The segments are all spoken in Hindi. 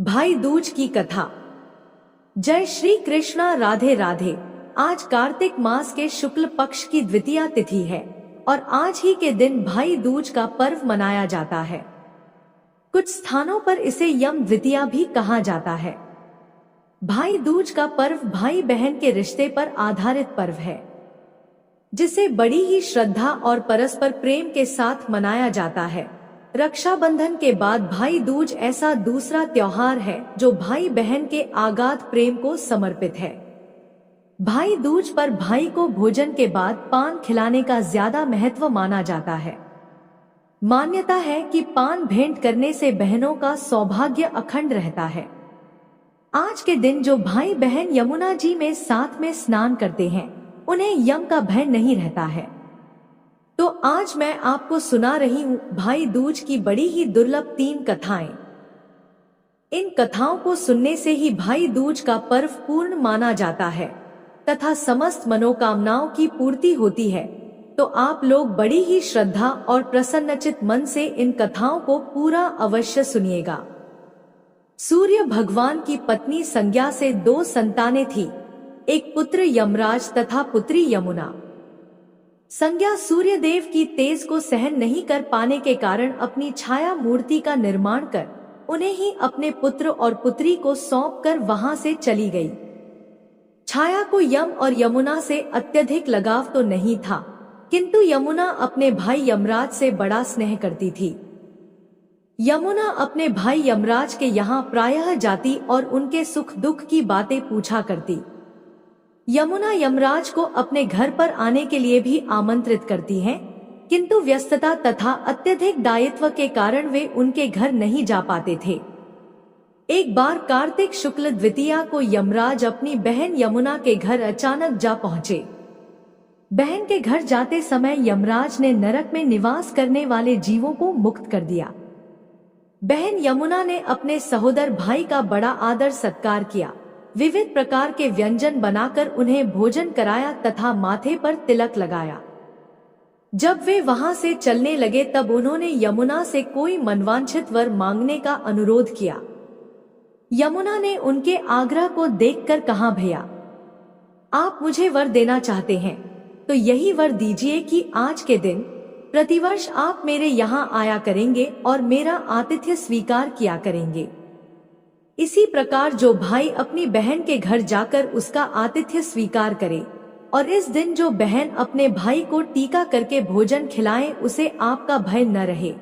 भाई दूज की कथा। जय श्री कृष्णा, राधे राधे। आज कार्तिक मास के शुक्ल पक्ष की द्वितीया तिथि है और आज ही के दिन भाई दूज का पर्व मनाया जाता है। कुछ स्थानों पर इसे यम द्वितीया भी कहा जाता है। भाई दूज का पर्व भाई बहन के रिश्ते पर आधारित पर्व है, जिसे बड़ी ही श्रद्धा और परस्पर प्रेम के साथ मनाया जाता है। रक्षाबंधन के बाद भाई दूज ऐसा दूसरा त्योहार है जो भाई बहन के अगाध प्रेम को समर्पित है। भाई दूज पर भाई को भोजन के बाद पान खिलाने का ज्यादा महत्व माना जाता है। मान्यता है कि पान भेंट करने से बहनों का सौभाग्य अखंड रहता है। आज के दिन जो भाई बहन यमुना जी में साथ में स्नान करते हैं, उन्हें यम का भय नहीं रहता है। तो आज मैं आपको सुना रही हूँ भाई दूज की बड़ी ही दुर्लभ 3 कथाएं। इन कथाओं को सुनने से ही भाई दूज का पर्व पूर्ण माना जाता है तथा समस्त मनोकामनाओं की पूर्ति होती है। तो आप लोग बड़ी ही श्रद्धा और प्रसन्नचित मन से इन कथाओं को पूरा अवश्य सुनिएगा। सूर्य भगवान की पत्नी संज्ञा से 2 संतानें थी, एक पुत्र यमराज तथा पुत्री यमुना। संज्ञा सूर्यदेव की तेज को सहन नहीं कर पाने के कारण अपनी छाया मूर्ति का निर्माण कर उन्हें ही अपने पुत्र और पुत्री को सौंपकर वहां से चली गई। छाया को यम और यमुना से अत्यधिक लगाव तो नहीं था, किंतु यमुना अपने भाई यमराज से बड़ा स्नेह करती थी। यमुना अपने भाई यमराज के यहाँ प्रायः जाती और उनके सुख दुख की बातें पूछा करती। यमुना यमराज को अपने घर पर आने के लिए भी आमंत्रित करती हैं, किंतु व्यस्तता तथा अत्यधिक दायित्व के कारण वे उनके घर नहीं जा पाते थे। एक बार कार्तिक शुक्ल द्वितीया को यमराज अपनी बहन यमुना के घर अचानक जा पहुंचे। बहन के घर जाते समय यमराज ने नरक में निवास करने वाले जीवों को मुक्त कर दिया। बहन यमुना ने अपने सहोदर भाई का बड़ा आदर सत्कार किया, विविध प्रकार के व्यंजन बनाकर उन्हें भोजन कराया तथा माथे पर तिलक लगाया। जब वे वहां से चलने लगे तब उन्होंने यमुना से कोई मनवांछित वर मांगने का अनुरोध किया। यमुना ने उनके आग्रह को देखकर कहा, भैया आप मुझे वर देना चाहते हैं तो यही वर दीजिए कि आज के दिन प्रतिवर्ष आप मेरे यहाँ आया करेंगे और मेरा आतिथ्य स्वीकार किया करेंगे। इसी प्रकार जो भाई अपनी बहन के घर जाकर उसका आतिथ्य स्वीकार करे और इस दिन जो बहन अपने भाई को टीका करके भोजन खिलाए, उसे आपका भय न रहे।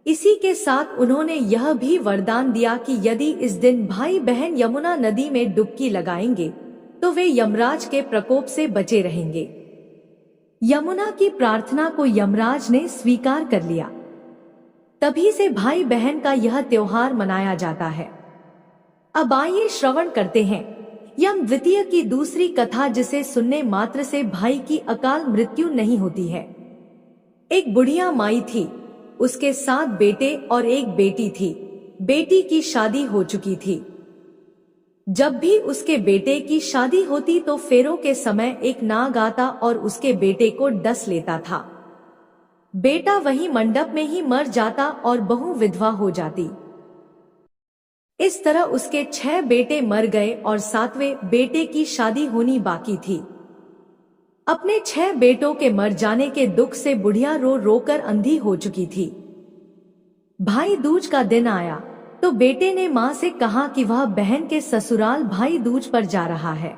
इसी के साथ उन्होंने यह भी वरदान दिया कि यदि इस दिन भाई बहन यमुना नदी में डुबकी लगाएंगे तो वे यमराज के प्रकोप से बचे रहेंगे। यमुना की प्रार्थना को यमराज ने स्वीकार कर लिया। तभी से भाई बहन का यह त्योहार मनाया जाता है। अब आइए श्रवण करते हैं यम द्वितीय की दूसरी कथा, जिसे सुनने मात्र से भाई की अकाल मृत्यु नहीं होती है। एक बुढ़िया माई थी, उसके 7 बेटे और एक बेटी थी। बेटी की शादी हो चुकी थी। जब भी उसके बेटे की शादी होती तो फेरों के समय एक नाग आता और उसके बेटे को डस लेता था। बेटा वही मंडप में ही मर जाता और बहू विधवा हो जाती। इस तरह उसके 6 बेटे मर गए और 7वें बेटे की शादी होनी बाकी थी। अपने 6 बेटों के मर जाने के दुख से बुढ़िया रो रो कर अंधी हो चुकी थी। भाई दूज का दिन आया तो बेटे ने माँ से कहा कि वह बहन के ससुराल भाई दूज पर जा रहा है।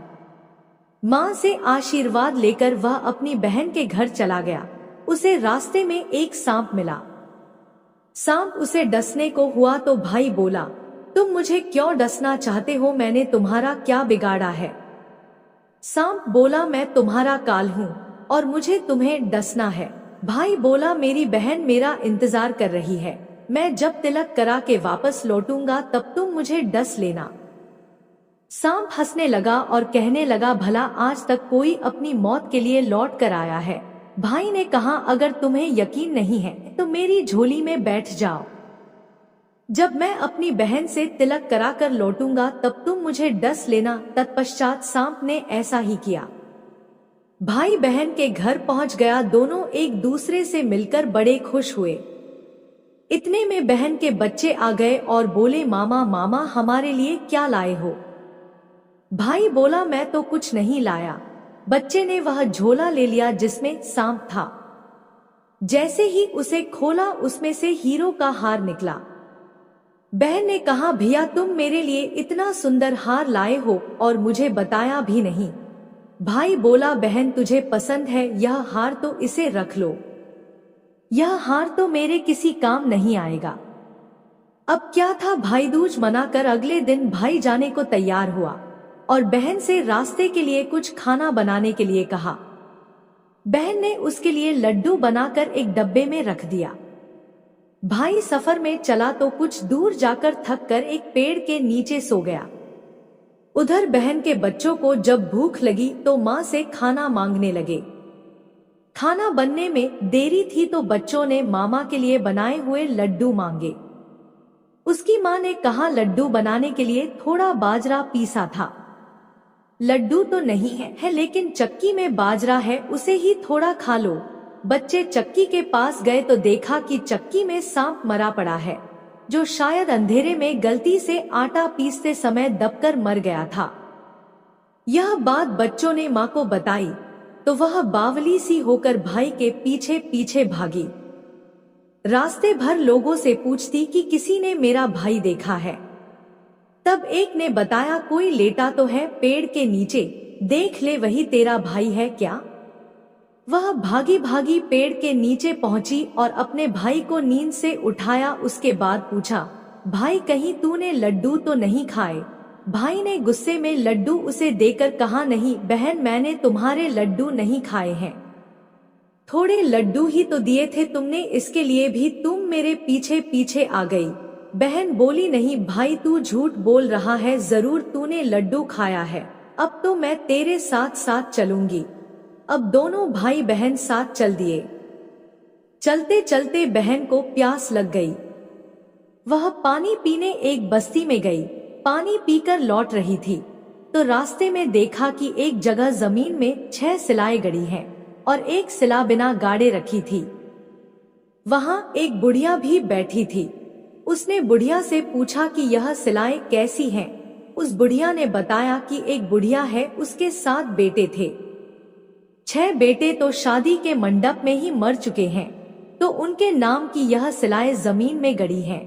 माँ से आशीर्वाद लेकर वह अपनी बहन के घर चला गया। उसे रास्ते में एक सांप मिला। सांप उसे डसने को हुआ तो भाई बोला, तुम मुझे क्यों डसना चाहते हो? मैंने तुम्हारा क्या बिगाड़ा है? सांप बोला, मैं तुम्हारा काल हूँ और मुझे तुम्हें डसना है। भाई बोला, मेरी बहन मेरा इंतजार कर रही है, मैं जब तिलक करा के वापस लौटूंगा तब तुम मुझे डस लेना। सांप हंसने लगा और कहने लगा, भला आज तक कोई अपनी मौत के लिए लौट कर आया है? भाई ने कहा, अगर तुम्हें यकीन नहीं है तो मेरी झोली में बैठ जाओ। जब मैं अपनी बहन से तिलक करा कर लौटूंगा तब तुम मुझे डस लेना। तत्पश्चात सांप ने ऐसा ही किया। भाई बहन के घर पहुंच गया। दोनों एक दूसरे से मिलकर बड़े खुश हुए। इतने में बहन के बच्चे आ गए और बोले, मामा मामा हमारे लिए क्या लाए हो? भाई बोला, मैं तो कुछ नहीं लाया। बच्चे ने वह झोला ले लिया जिसमें सांप था। जैसे ही उसे खोला उसमें से हीरो का हार निकला। बहन ने कहा, भैया तुम मेरे लिए इतना सुंदर हार लाए हो और मुझे बताया भी नहीं। भाई बोला, बहन तुझे पसंद है यह हार तो इसे रख लो, यह हार तो मेरे किसी काम नहीं आएगा। अब क्या था, भाई दूज मनाकर अगले दिन भाई जाने को तैयार हुआ और बहन से रास्ते के लिए कुछ खाना बनाने के लिए कहा। बहन ने उसके लिए लड्डू बनाकर एक डब्बे में रख दिया। भाई सफर में चला तो कुछ दूर जाकर थक कर एक पेड़ के नीचे सो गया। उधर बहन के बच्चों को जब भूख लगी तो माँ से खाना मांगने लगे। खाना बनने में देरी थी तो बच्चों ने मामा के लिए बनाए हुए लड्डू मांगे। उसकी माँ ने कहा, लड्डू बनाने के लिए थोड़ा बाजरा पीसा था। लड्डू तो नहीं है लेकिन चक्की में बाजरा है, उसे ही थोड़ा खा लो। बच्चे चक्की के पास गए तो देखा कि चक्की में सांप मरा पड़ा है, जो शायद अंधेरे में गलती से आटा पीसते समय दबकर मर गया था। यह बात बच्चों ने माँ को बताई तो वह बावली सी होकर भाई के पीछे पीछे भागी। रास्ते भर लोगों से पूछती कि किसी ने मेरा भाई देखा है। तब एक ने बताया, कोई लेटा तो है पेड़ के नीचे, देख ले वही तेरा भाई है क्या? वह भागी भागी पेड़ के नीचे पहुंची और अपने भाई को नींद से उठाया। उसके बाद पूछा, भाई कहीं तूने लड्डू तो नहीं खाए? भाई ने गुस्से में लड्डू उसे देकर कहा, नहीं बहन मैंने तुम्हारे लड्डू नहीं खाए हैं, थोड़े लड्डू ही तो दिए थे तुमने, इसके लिए भी तुम मेरे पीछे पीछे आ गई। बहन बोली, नहीं भाई तू झूठ बोल रहा है, जरूर तूने लड्डू खाया है, अब तो मैं तेरे साथ साथ चलूंगी। अब दोनों भाई बहन साथ चल दिए। चलते चलते बहन को प्यास लग गई। वह पानी पीने एक बस्ती में गई। पानी पीकर लौट रही थी तो रास्ते में देखा कि एक जगह जमीन में 6 सिलाएं गड़ी हैं और एक सिला बिना गाड़े रखी थी। वहां एक बुढ़िया भी बैठी थी। उसने बुढ़िया से पूछा कि यह सिलाएं कैसी हैं? उस बुढ़िया ने बताया कि एक बुढ़िया है, उसके 7 बेटे थे। 6 बेटे तो शादी के मंडप में ही मर चुके हैं, तो उनके नाम की यह सिलाएं जमीन में गड़ी हैं।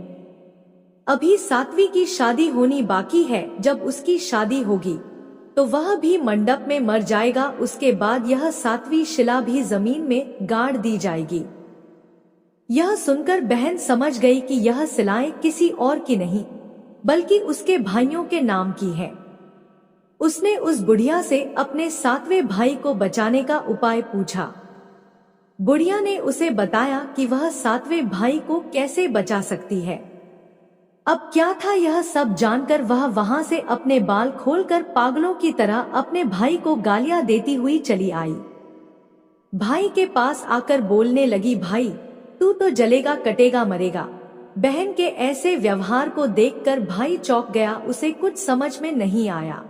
अभी 7वीं की शादी होनी बाकी है, जब उसकी शादी होगी तो वह भी मंडप में मर जाएगा, उसके बाद यह 7वीं शिला भी जमीन में गाड़ दी जाएगी। यह सुनकर बहन समझ गई कि यह सिलाएं किसी और की नहीं बल्कि उसके भाइयों के नाम की है। उसने उस बुढ़िया से अपने 7वें भाई को बचाने का उपाय पूछा। बुढ़िया ने उसे बताया कि वह 7वें भाई को कैसे बचा सकती है। अब क्या था, यह सब जानकर वह वहां से अपने बाल खोलकर पागलों की तरह अपने भाई को गालियां देती हुई चली आई। भाई के पास आकर बोलने लगी, भाई तू तो जलेगा कटेगा मरेगा। बहन के ऐसे व्यवहार को देखकर भाई चौंक गया, उसे कुछ समझ में नहीं आया।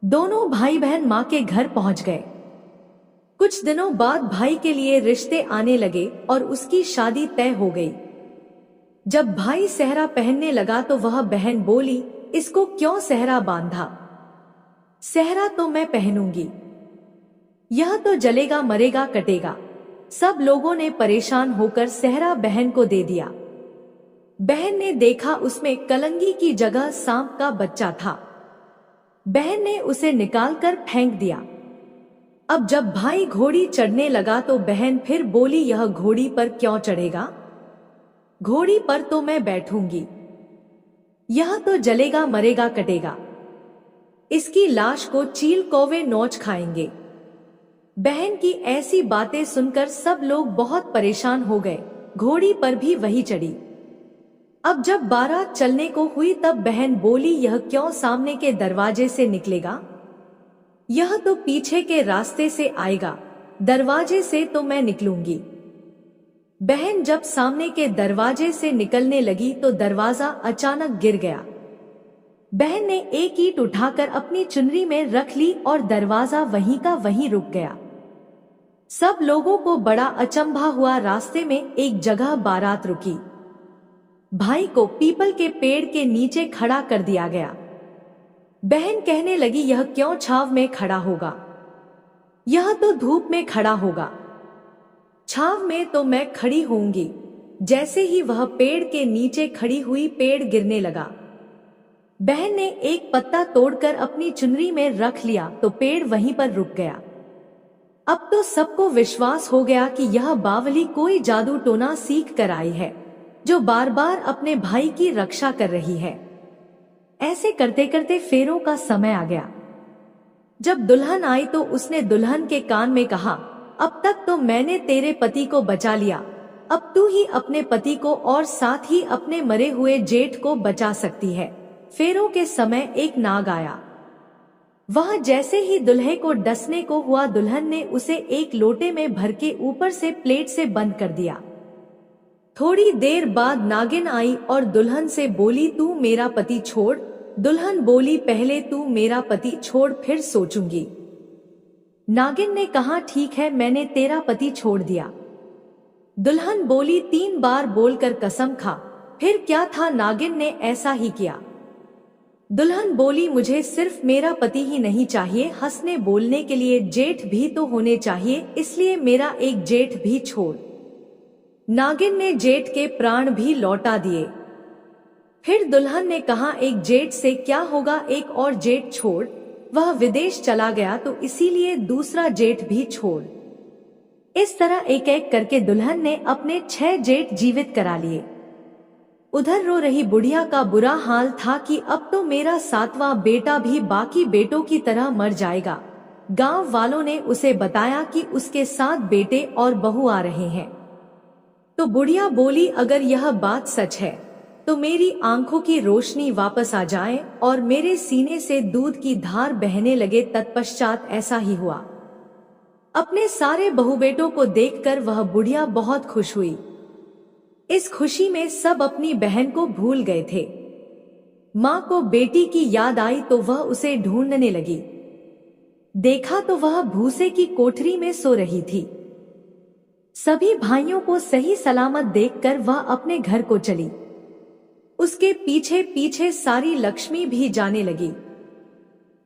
दोनों भाई बहन माँ के घर पहुंच गए। कुछ दिनों बाद भाई के लिए रिश्ते आने लगे और उसकी शादी तय हो गई। जब भाई सेहरा पहनने लगा तो वह बहन बोली, इसको क्यों सेहरा बांधा? सेहरा तो मैं पहनूंगी, यह तो जलेगा मरेगा कटेगा। सब लोगों ने परेशान होकर सेहरा बहन को दे दिया। बहन ने देखा उसमें कलंगी की जगह सांप का बच्चा था। बहन ने उसे निकालकर फेंक दिया। अब जब भाई घोड़ी चढ़ने लगा तो बहन फिर बोली, यह घोड़ी पर क्यों चढ़ेगा? घोड़ी पर तो मैं बैठूंगी, यह तो जलेगा मरेगा कटेगा, इसकी लाश को चील कौवे नोच खाएंगे। बहन की ऐसी बातें सुनकर सब लोग बहुत परेशान हो गए। घोड़ी पर भी वही चढ़ी। अब जब बारात चलने को हुई तब बहन बोली, यह क्यों सामने के दरवाजे से निकलेगा? यह तो पीछे के रास्ते से आएगा, दरवाजे से तो मैं निकलूंगी। बहन जब सामने के दरवाजे से निकलने लगी तो दरवाजा अचानक गिर गया। बहन ने एक ईंट उठाकर अपनी चुनरी में रख ली और दरवाजा वहीं का वहीं रुक गया। सब लोगों को बड़ा अचंभा हुआ। रास्ते में एक जगह बारात रुकी। भाई को पीपल के पेड़ के नीचे खड़ा कर दिया गया। बहन कहने लगी, यह क्यों छाव में खड़ा होगा? यह तो धूप में खड़ा होगा। छाव में तो मैं खड़ी होऊंगी। जैसे ही वह पेड़ के नीचे खड़ी हुई, पेड़ गिरने लगा। बहन ने एक पत्ता तोड़कर अपनी चुनरी में रख लिया तो पेड़ वहीं पर रुक गया। अब तो सबको विश्वास हो गया कि यह बावली कोई जादू टोना सीख कर आई है, जो बार बार अपने भाई की रक्षा कर रही है। ऐसे करते करते फेरों का समय आ गया। जब दुल्हन आई तो उसने दुल्हन के कान में कहा, अब तक तो मैंने तेरे पति को बचा लिया, अब तू ही अपने पति को और साथ ही अपने मरे हुए जेठ को बचा सकती है। फेरों के समय एक नाग आया। वह जैसे ही दुल्हे को डसने को हुआ, दुल्हन ने उसे एक लोटे में भर के ऊपर से प्लेट से बंद कर दिया। थोड़ी देर बाद नागिन आई और दुल्हन से बोली, तू मेरा पति छोड़। दुल्हन बोली, पहले तू मेरा पति छोड़, फिर सोचूंगी। नागिन ने कहा, ठीक है, मैंने तेरा पति छोड़ दिया। दुल्हन बोली, 3 बार बोलकर कसम खा। फिर क्या था, नागिन ने ऐसा ही किया। दुल्हन बोली, मुझे सिर्फ मेरा पति ही नहीं चाहिए, हंसने बोलने के लिए जेठ भी तो होने चाहिए, इसलिए मेरा एक जेठ भी छोड़। नागिन ने जेठ के प्राण भी लौटा दिए। फिर दुल्हन ने कहा, एक जेठ से क्या होगा, एक और जेठ छोड़। वह विदेश चला गया तो इसीलिए दूसरा जेठ भी छोड़। इस तरह एक एक करके दुल्हन ने अपने 6 जेठ जीवित करा लिए। उधर रो रही बुढ़िया का बुरा हाल था कि अब तो मेरा 7वां बेटा भी बाकी बेटों की तरह मर जाएगा। गांव वालों ने उसे बताया कि उसके 7 बेटे और बहू आ रहे हैं। तो बुढ़िया बोली, अगर यह बात सच है तो मेरी आंखों की रोशनी वापस आ जाए और मेरे सीने से दूध की धार बहने लगे। तत्पश्चात ऐसा ही हुआ। अपने सारे बहू बेटों को देखकर वह बुढ़िया बहुत खुश हुई। इस खुशी में सब अपनी बहन को भूल गए थे। माँ को बेटी की याद आई तो वह उसे ढूंढने लगी। देखा तो वह भूसे की कोठरी में सो रही थी। सभी भाइयों को सही सलामत देखकर वह अपने घर को चली। उसके पीछे पीछे सारी लक्ष्मी भी जाने लगी।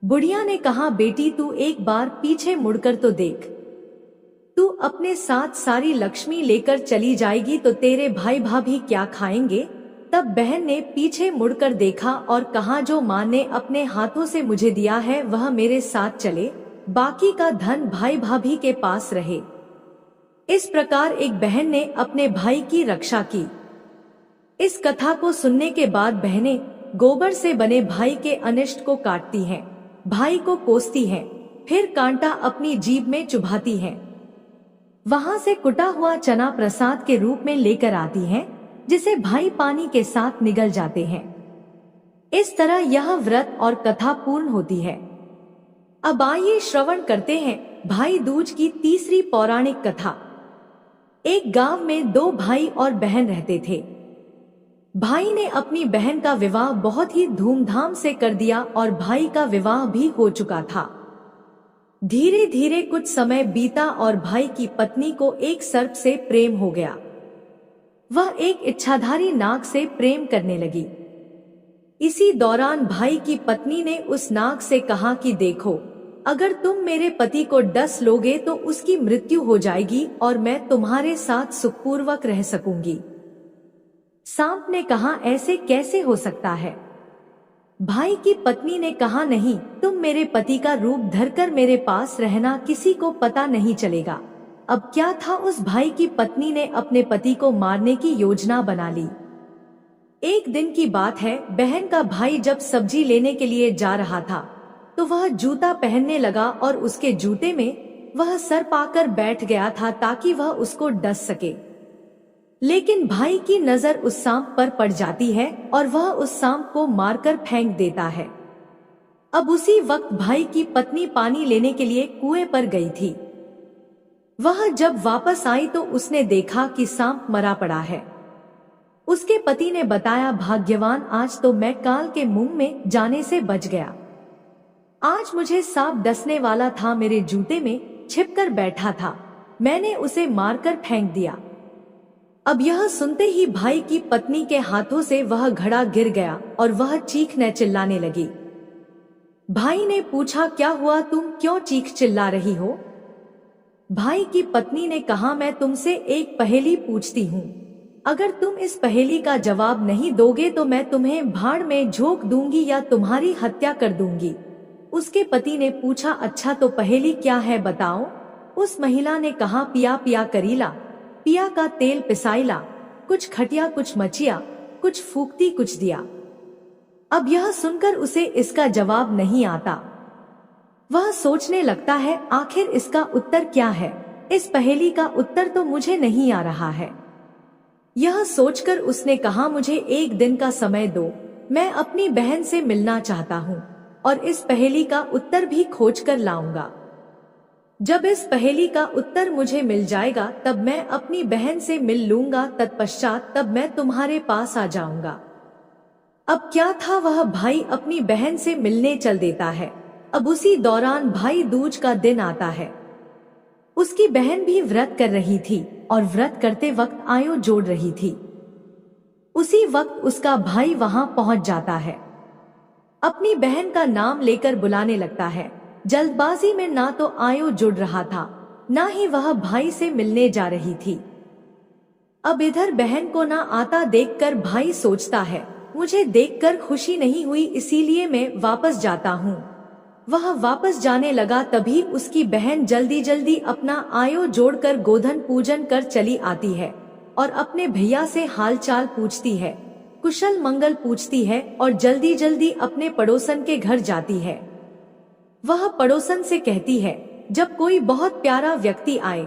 बुढ़िया ने कहा, बेटी तू एक बार पीछे मुड़कर तो देख। तू अपने साथ सारी लक्ष्मी लेकर चली जाएगी तो तेरे भाई भाभी क्या खाएंगे? तब बहन ने पीछे मुड़कर देखा और कहा, जो माँ ने अपने हाथों से मुझे दिया है वह मेरे साथ चले, बाकी का धन भाई भाभी के पास रहे। इस प्रकार एक बहन ने अपने भाई की रक्षा की। इस कथा को सुनने के बाद बहनें गोबर से बने भाई के अनिष्ट को काटती हैं, भाई को कोसती हैं, फिर कांटा अपनी जीभ में चुभाती हैं। वहां से कुटा हुआ चना प्रसाद के रूप में लेकर आती हैं, जिसे भाई पानी के साथ निगल जाते हैं। इस तरह यह व्रत और कथा पूर्ण होती है। अब आइए श्रवण करते हैं भाई दूज की तीसरी पौराणिक कथा। एक गांव में 2 भाई और बहन रहते थे। भाई ने अपनी बहन का विवाह बहुत ही धूमधाम से कर दिया और भाई का विवाह भी हो चुका था। धीरे धीरे कुछ समय बीता और भाई की पत्नी को एक सर्प से प्रेम हो गया। वह एक इच्छाधारी नाग से प्रेम करने लगी। इसी दौरान भाई की पत्नी ने उस नाग से कहा कि देखो, अगर तुम मेरे पति को डस लोगे तो उसकी मृत्यु हो जाएगी और मैं तुम्हारे साथ सुखपूर्वक रह सकूंगी। सांप ने कहा, ऐसे कैसे हो सकता है? भाई की पत्नी ने कहा, नहीं, तुम मेरे पति का रूप धरकर मेरे पास रहना, किसी को पता नहीं चलेगा। अब क्या था, उस भाई की पत्नी ने अपने पति को मारने की योजना बना ली। एक दिन की बात है, बहन का भाई जब सब्जी लेने के लिए जा रहा था तो वह जूता पहनने लगा और उसके जूते में वह सर्प आकर बैठ गया था ताकि वह उसको डस सके। लेकिन भाई की नजर उस सांप पर पड़ जाती है और वह उस सांप को मारकर फेंक देता है। अब उसी वक्त भाई की पत्नी पानी लेने के लिए कुएं पर गई थी। वह जब वापस आई तो उसने देखा कि सांप मरा पड़ा है। उसके पति ने बताया, भाग्यवान, आज तो मैं काल के मुंह में जाने से बच गया। आज मुझे सांप डसने वाला था, मेरे जूते में छिपकर बैठा था, मैंने उसे मारकर फेंक दिया। अब यह सुनते ही भाई की पत्नी के हाथों से वह घड़ा गिर गया और वह चीखने चिल्लाने लगी। भाई ने पूछा, क्या हुआ, तुम क्यों चीख चिल्ला रही हो? भाई की पत्नी ने कहा, मैं तुमसे एक पहेली पूछती हूँ, अगर तुम इस पहेली का जवाब नहीं दोगे तो मैं तुम्हें भाड़ में झोंक दूंगी या तुम्हारी हत्या कर दूंगी। उसके पति ने पूछा, अच्छा तो पहेली क्या है बताओ। उस महिला ने कहा, पिया पिया करीला, पिया का तेल पिसाइला, कुछ खटिया कुछ मचिया, कुछ फूकती कुछ दिया। अब यह सुनकर उसे इसका जवाब नहीं आता। वह सोचने लगता है, आखिर इसका उत्तर क्या है? इस पहेली का उत्तर तो मुझे नहीं आ रहा है। यह सोचकर उसने कहा, मुझे एक दिन का समय दो, मैं अपनी बहन से मिलना चाहता हूँ और इस पहेली का उत्तर भी खोज कर लाऊंगा। जब इस पहेली का उत्तर मुझे मिल जाएगा तब मैं अपनी बहन से मिल लूंगा, तत्पश्चात तब मैं तुम्हारे पास आ जाऊंगा। अब क्या था, वह भाई अपनी बहन से मिलने चल देता है। अब उसी दौरान भाई दूज का दिन आता है। उसकी बहन भी व्रत कर रही थी और व्रत करते वक्त आयो जोड़ रही थी। उसी वक्त उसका भाई वहां पहुंच जाता है। अपनी बहन का नाम लेकर बुलाने लगता है। जल्दबाजी में ना तो आयो जुड़ रहा था, ना ही वह भाई से मिलने जा रही थी। अब इधर बहन को ना आता देखकर भाई सोचता है, मुझे देखकर खुशी नहीं हुई, इसीलिए मैं वापस जाता हूँ। वह वापस जाने लगा, तभी उसकी बहन जल्दी जल्दी अपना आयो जोड़कर गोधन पूजन कर चली आती है और अपने भैया से हालचाल पूछती है, कुशल मंगल पूछती है और जल्दी जल्दी अपने पड़ोसन के घर जाती है। वह पड़ोसन से कहती है, जब कोई बहुत प्यारा व्यक्ति आए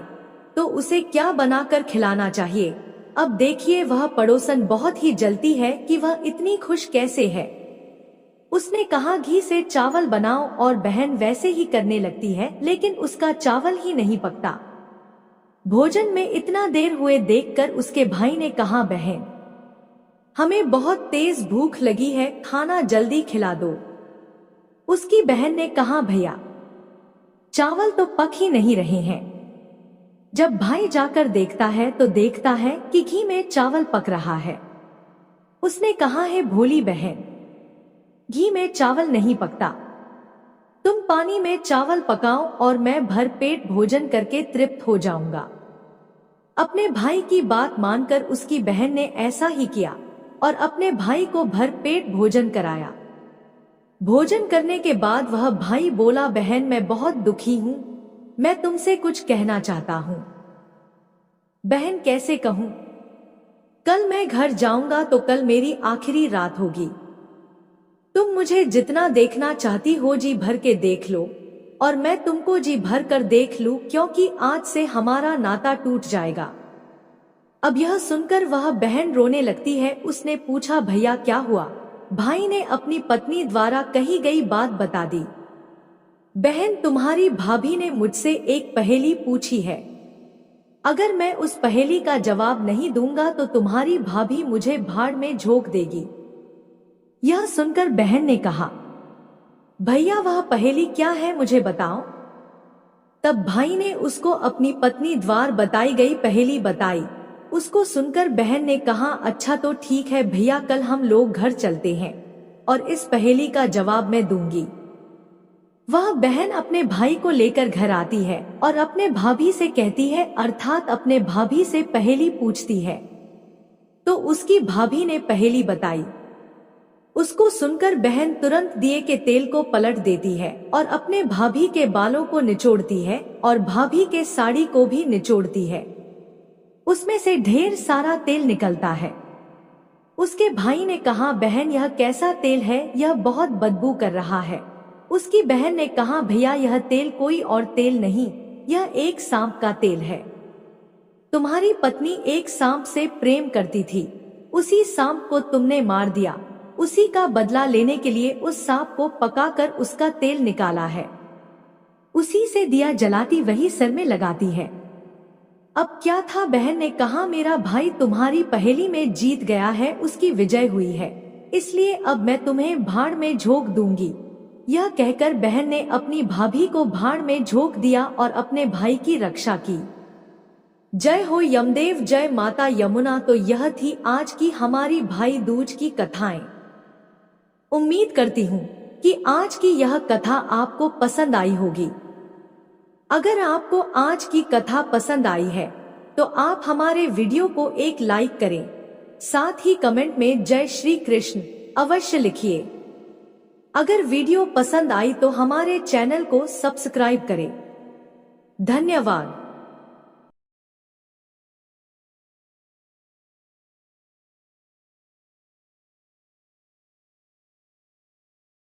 तो उसे क्या बनाकर खिलाना चाहिए। अब देखिए वह पड़ोसन बहुत ही जलती है कि वह इतनी खुश कैसे है। उसने कहा, घी से चावल बनाओ, और बहन वैसे ही करने लगती है, लेकिन उसका चावल ही नहीं पकता। भोजन में इतना देर हुए देखकर उसके भाई ने कहा, बहन हमें बहुत तेज भूख लगी है, खाना जल्दी खिला दो। उसकी बहन ने कहा, भैया चावल तो पक ही नहीं रहे हैं। जब भाई जाकर देखता है तो देखता है कि घी में चावल पक रहा है। उसने कहा, है भोली बहन, घी में चावल नहीं पकता, तुम पानी में चावल पकाओ और मैं भर पेट भोजन करके तृप्त हो जाऊंगा। अपने भाई की बात मानकर उसकी बहन ने ऐसा ही किया और अपने भाई को भर पेट भोजन कराया। भोजन करने के बाद वह भाई बोला, बहन मैं बहुत दुखी हूँ, मैं तुमसे कुछ कहना चाहता हूँ। बहन कैसे कहूँ? कल मैं घर जाऊंगा तो कल मेरी आखिरी रात होगी। तुम मुझे जितना देखना चाहती हो जी भर के देख लो और मैं तुमको जी भर कर देख लूं, क्योंकि आज से हमारा नाता टूट जाएगा। अब यह सुनकर वह बहन रोने लगती है। उसने पूछा, भैया क्या हुआ? भाई ने अपनी पत्नी द्वारा कही गई बात बता दी। बहन, तुम्हारी भाभी ने मुझसे एक पहेली पूछी है, अगर मैं उस पहेली का जवाब नहीं दूंगा तो तुम्हारी भाभी मुझे भाड़ में झोंक देगी। यह सुनकर बहन ने कहा, भैया वह पहेली क्या है, मुझे बताओ। तब भाई ने उसको अपनी पत्नी द्वारा बताई गई पहेली बताई। उसको सुनकर बहन ने कहा, अच्छा तो ठीक है भैया, कल हम लोग घर चलते हैं और इस पहेली का जवाब मैं दूंगी। वह बहन अपने भाई को लेकर घर आती है और अपने भाभी से कहती है, अर्थात अपने भाभी से पहेली पूछती है। तो उसकी भाभी ने पहेली बताई। उसको सुनकर बहन तुरंत दिए के तेल को पलट देती है और अपने भाभी के बालों को निचोड़ती है और भाभी के साड़ी को भी निचोड़ती है। उसमें से ढेर सारा तेल निकलता है। उसके भाई ने कहा, बहन यह कैसा तेल है, यह बहुत बदबू कर रहा है। उसकी बहन ने कहा, भैया यह तेल कोई और तेल नहीं, यह एक सांप का तेल है। तुम्हारी पत्नी एक सांप से प्रेम करती थी, उसी सांप को तुमने मार दिया। उसी का बदला लेने के लिए उस सांप को पकाकर उसका तेल निकाला है। उसी से दिया जलाती वही सर में लगाती है। अब क्या था? बहन ने कहा, मेरा भाई तुम्हारी पहेली में जीत गया है, उसकी विजय हुई है, इसलिए अब मैं तुम्हें भाड़ में झोंक दूंगी। यह कहकर बहन ने अपनी भाभी को भाड़ में झोंक दिया और अपने भाई की रक्षा की। जय हो यमदेव, जय माता यमुना। तो यह थी आज की हमारी भाई दूज की कथाएं। उम्मीद करती हूँ कि आज की यह कथा आपको पसंद आई होगी। अगर आपको आज की कथा पसंद आई है तो आप हमारे वीडियो को एक लाइक करें, साथ ही कमेंट में जय श्री कृष्ण अवश्य लिखिए। अगर वीडियो पसंद आई तो हमारे चैनल को सब्सक्राइब करें। धन्यवाद।